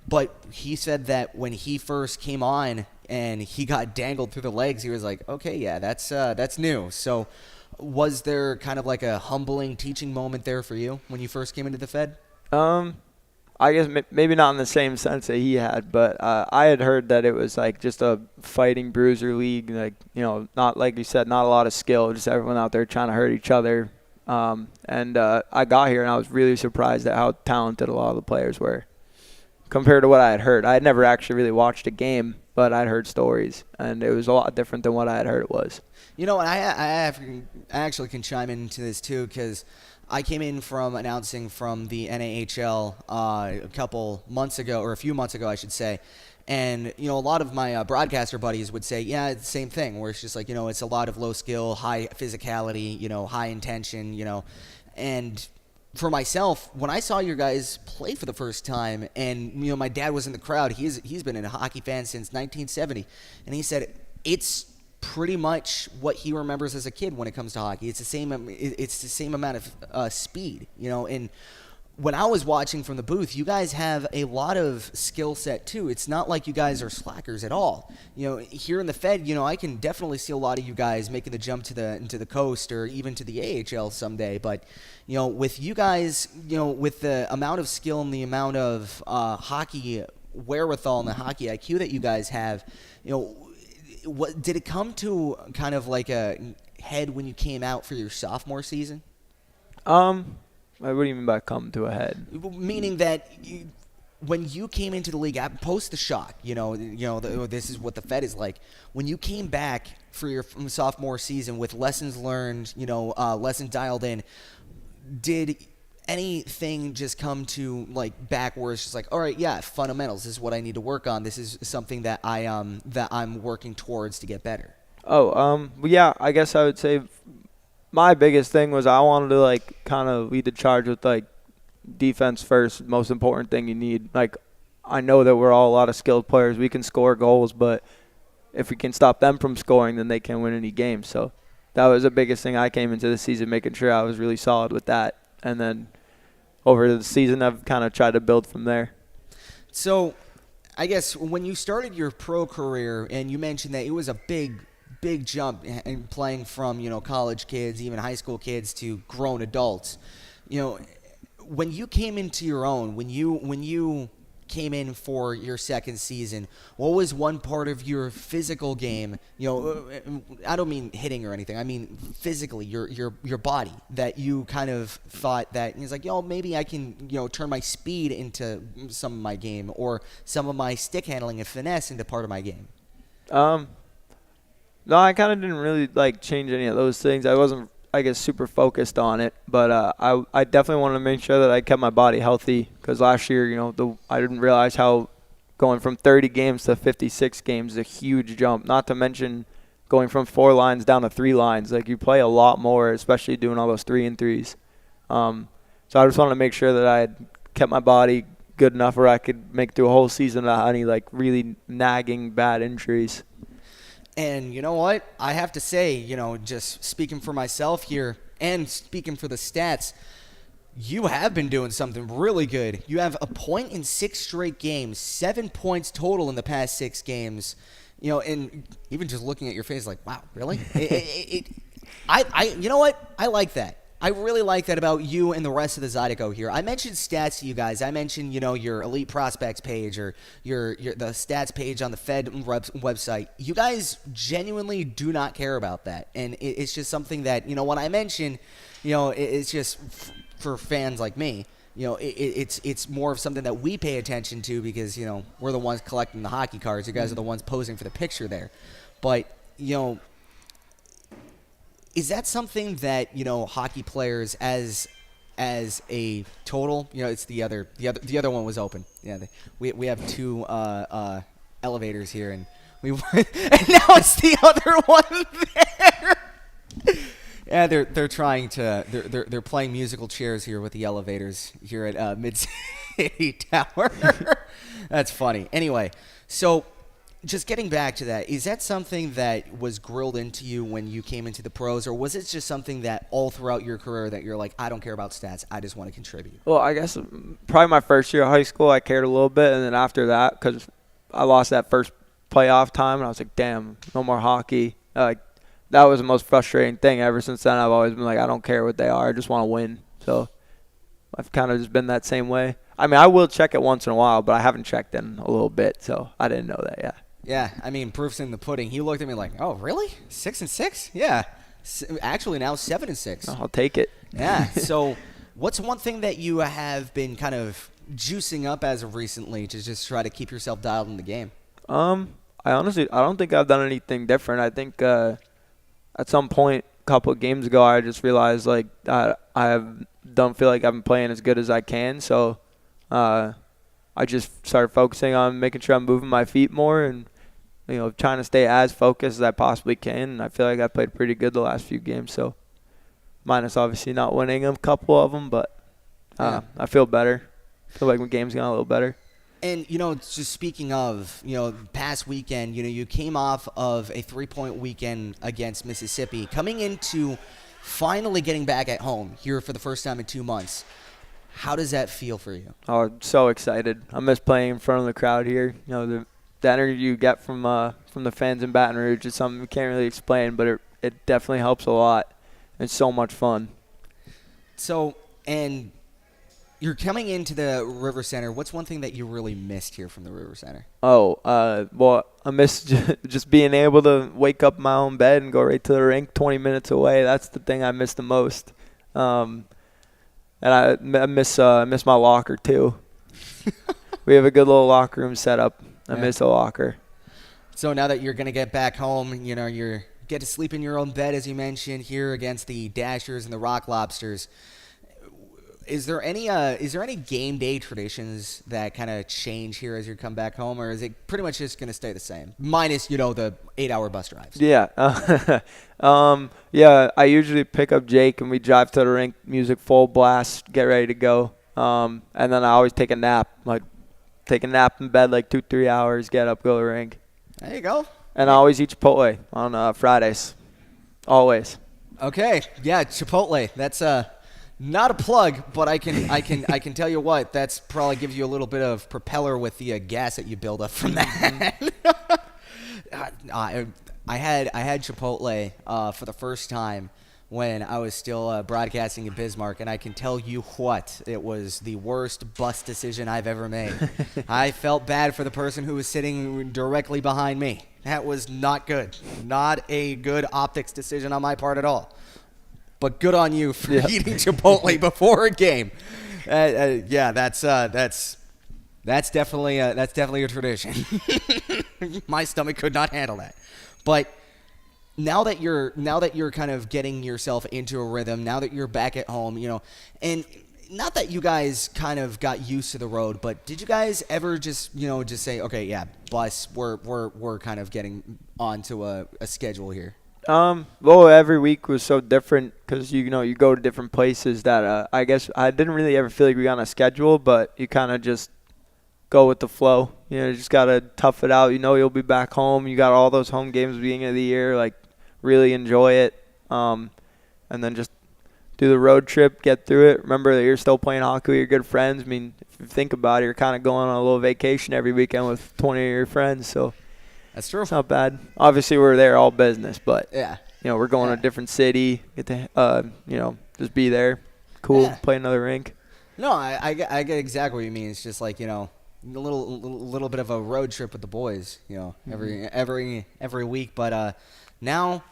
But he said that when he first came on and he got dangled through the legs, he was like, okay, yeah, that's new. So was there kind of like a humbling teaching moment there for you when you first came into the Fed? I guess maybe not in the same sense that he had, but I had heard that it was like just a fighting bruiser league, not like you said, not a lot of skill, just everyone out there trying to hurt each other. And I got here and I was really surprised at how talented a lot of the players were compared to what I had heard. I had never actually really watched a game, but I'd heard stories, and it was a lot different than what I had heard it was. I actually can chime into this too, because I came in from announcing from the NAHL a few months ago, I should say. And, a lot of my broadcaster buddies would say, yeah, it's the same thing, where it's just like, it's a lot of low skill, high physicality, high intention, and for myself, when I saw your guys play for the first time, and my dad was in the crowd, he's been a hockey fan since 1970, and he said it's pretty much what he remembers as a kid when it comes to hockey. It's the same amount of speed, and when I was watching from the booth, you guys have a lot of skill set too. It's not like you guys are slackers at all. Here in the Fed, I can definitely see a lot of you guys making the jump into the coast or even to the AHL someday. But with you guys, with the amount of skill and the amount of hockey wherewithal and the hockey IQ that you guys have, what did it come to kind of like a head when you came out for your sophomore season? What do you mean by come to a head? Meaning that when you came into the league, post the shock, this is what the Fed is like. When you came back for your sophomore season with lessons learned, lessons dialed in, did anything just come to back where it's just like, all right, yeah, fundamentals, this is what I need to work on. This is something that I'm working towards to get better. Yeah, I guess I would say my biggest thing was I wanted to kind of lead the charge with defense first, most important thing you need. I know that we're all a lot of skilled players. We can score goals, but if we can stop them from scoring, then they can't win any games. So that was the biggest thing I came into the season, making sure I was really solid with that. And then over the season, I've kind of tried to build from there. So I guess when you started your pro career, and you mentioned that it was a big jump in playing from, college kids, even high school kids, to grown adults. When you came into your own, when you came in for your second season, what was one part of your physical game, I don't mean hitting or anything, I mean physically, your body, that you kind of thought that it's like, maybe I can, turn my speed into some of my game, or some of my stick handling and finesse into part of my game? No, I kind of didn't really change any of those things. I wasn't, I guess, super focused on it, but I definitely wanted to make sure that I kept my body healthy, because last year, I didn't realize how going from 30 games to 56 games is a huge jump. Not to mention going from 4 lines down to 3 lines. You play a lot more, especially doing all those 3-and-3s. So I just wanted to make sure that I had kept my body good enough where I could make through a whole season without any really nagging bad injuries. And you know what? I have to say, just speaking for myself here and speaking for the stats, you have been doing something really good. You have a point in 6 straight games, 7 points total in the past 6 games. And even just looking at your face, like, wow, really? You know what? I like that. I really like that about you and the rest of the Zydeco here. I mentioned stats to you guys. I mentioned, your elite prospects page or the stats page on the Fed website. You guys genuinely do not care about that. And it's just something that, when I mention, it's just for fans like me. It's more of something that we pay attention to because, we're the ones collecting the hockey cards. You guys are the ones posing for the picture there. But, is that something that, hockey players as a total, it's the other one was open. Yeah, we have 2 elevators here and and now it's the other one there. Yeah, they're trying to they're playing musical chairs here with the elevators here at Mid City Tower. That's funny. Anyway, so just getting back to that, is that something that was grilled into you when you came into the pros, or was it just something that all throughout your career that you're like, I don't care about stats, I just want to contribute? Well, I guess probably my first year of high school, I cared a little bit, and then after that, because I lost that first playoff time, and I was like, damn, no more hockey. That was the most frustrating thing. Ever since then, I've always been like, I don't care what they are, I just want to win. So I've kind of just been that same way. I mean, I will check it once in a while, but I haven't checked in a little bit, so I didn't know that yet. Yeah, I mean, proof's in the pudding. He looked at me like, oh, really? 6-6? Yeah. Actually, now 7-6. I'll take it. Yeah. So what's one thing that you have been kind of juicing up as of recently to just try to keep yourself dialed in the game? I don't think I've done anything different. I think at some point a couple of games ago, I just realized, like, don't feel like I've been playing as good as I can. So I just started focusing on making sure I'm moving my feet more and, trying to stay as focused as I possibly can. And I feel like I played pretty good the last few games. So minus obviously not winning a couple of them, but I feel better. I feel like my game's gone a little better. And, just speaking of, past weekend, you came off of a 3-point weekend against Mississippi, coming into finally getting back at home here for the first time in 2 months. How does that feel for you? Oh, I'm so excited. I miss playing in front of the crowd here. The energy you get from the fans in Baton Rouge is something we can't really explain, but it definitely helps a lot. It's so much fun. So, and you're coming into the River Center. What's one thing that you really missed here from the River Center? Well, I miss just being able to wake up in my own bed and go right to the rink 20 minutes away. That's the thing I miss the most. And I miss my locker too. We have a good little locker room set up. I miss the locker. So now that you're going to get back home, you get to sleep in your own bed, as you mentioned, here against the Dashers and the Rock Lobsters. Is there any game day traditions that kind of change here as you come back home, or is it pretty much just going to stay the same, minus the 8-hour bus drives? Yeah, I usually pick up Jake and we drive to the rink, music full blast, get ready to go, and then I always take a nap, in bed 2-3 hours, get up, go to the rink. There you go. And I always eat Chipotle on Fridays, always. Okay, yeah, Chipotle. That's not a plug, but I can tell you what, that's probably gives you a little bit of propeller with the gas that you build up from that. I had Chipotle for the first time when I was still broadcasting in Bismarck, and I can tell you what, it was the worst bus decision I've ever made. I felt bad for the person who was sitting directly behind me. That was not good. Not a good optics decision on my part at all. But good on you for eating Chipotle before a game. That's definitely a tradition. My stomach could not handle that. But now that you're kind of getting yourself into a rhythm, now that you're back at home, and not that you guys kind of got used to the road, but did you guys ever just say, okay, yeah, bus, we're kind of getting onto a schedule here? Well, every week was so different because you go to different places that I guess I didn't really ever feel like we got on a schedule, but you kind of just go with the flow. You just got to tough it out. You'll be back home. You got all those home games at the beginning of the year. Like, really enjoy it. And then just do the road trip, get through it. Remember that you're still playing hockey with your good friends. I mean, if you think about it, you're kind of going on a little vacation every weekend with 20 of your friends. So that's true. It's not bad. Obviously, we're there all business, but yeah, we're going to a different city. Get to just be there. Cool. Play another rink. No, I get exactly what you mean. It's just like, a little bit of a road trip with the boys, every week. But now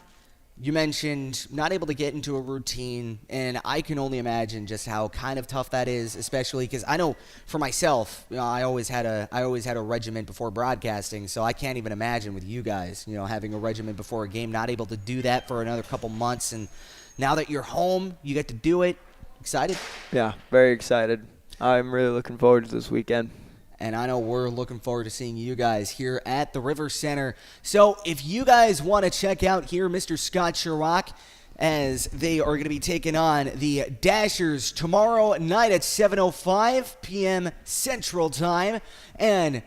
you mentioned not able to get into a routine, and I can only imagine just how kind of tough that is, especially because I know for myself, I always had a regiment before broadcasting, so I can't even imagine with you guys, having a regiment before a game, not able to do that for another couple months, and now that you're home, you get to do it. Excited? Yeah, very excited. I'm really looking forward to this weekend. And I know we're looking forward to seeing you guys here at the River Center. So if you guys want to check out here Mr. Scott Shorrock, as they are going to be taking on the Dashers tomorrow night at 7:05 p.m. Central Time. And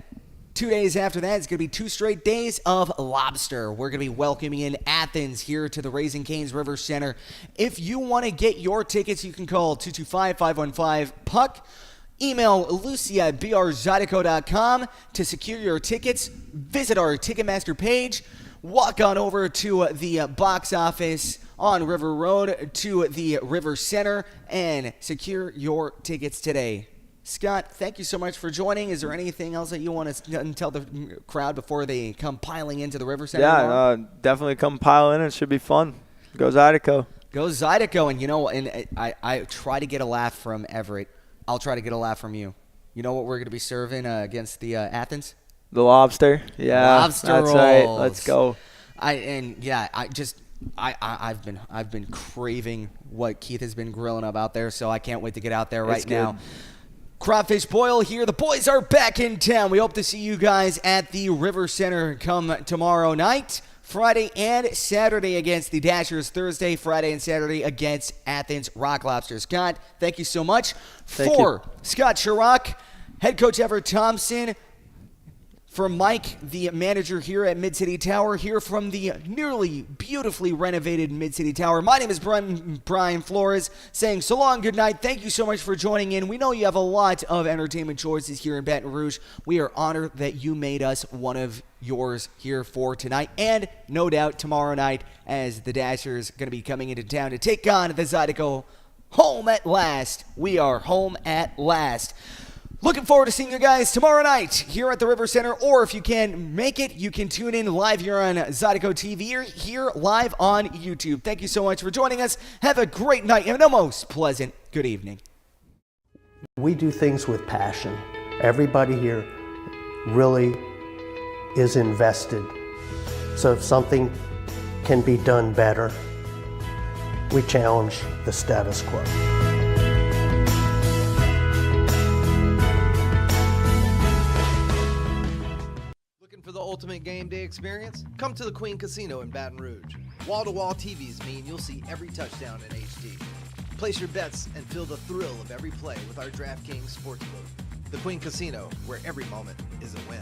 2 days after that, it's going to be 2 straight days of lobster. We're going to be welcoming in Athens here to the Raising Cane's River Center. If you want to get your tickets, you can call 225-515-PUCK. Email Lucy at brzydeco.com to secure your tickets. Visit our Ticketmaster page. Walk on over to the box office on River Road to the River Center and secure your tickets today. Scott, thank you so much for joining. Is there anything else that you want to tell the crowd before they come piling into the River Center? Yeah, definitely come pile in. It should be fun. Go Zydeco. Go Zydeco. And I try to get a laugh from Everett. I'll try to get a laugh from you. You know what we're going to be serving against the Athens? The lobster. Yeah, lobster that's rolls. right. Let's go. I've been craving what Keith has been grilling up out there, so I can't wait to get out there right now. Crawfish Boil here. The boys are back in town. We hope to see you guys at the River Center come tomorrow night. Friday and Saturday against the Dashers. Thursday, Friday, and Saturday against Athens Rock Lobster. Scott, thank you so much. For Scott Shorrock, head coach Everett Thompson, for Mike, the manager here at Mid-City Tower, here from the nearly beautifully renovated Mid-City Tower. My name is Brian Flores, saying so long, good night. Thank you so much for joining in. We know you have a lot of entertainment choices here in Baton Rouge. We are honored that you made us one of yours here for tonight, and no doubt tomorrow night as the Dashers going to be coming into town to take on the Zydeco. Home at last. We are home at last. Looking forward to seeing you guys tomorrow night here at the River Center, or if you can make it, you can tune in live here on Zydeco TV or here live on YouTube. Thank you so much for joining us. Have a great night and a most pleasant good evening. We do things with passion. Everybody here really is invested. So if something can be done better, we challenge the status quo. For the ultimate game day experience, come to the Queen Casino in Baton Rouge. Wall-to-wall TVs mean you'll see every touchdown in HD. Place your bets and feel the thrill of every play with our DraftKings Sportsbook. The Queen Casino, where every moment is a win.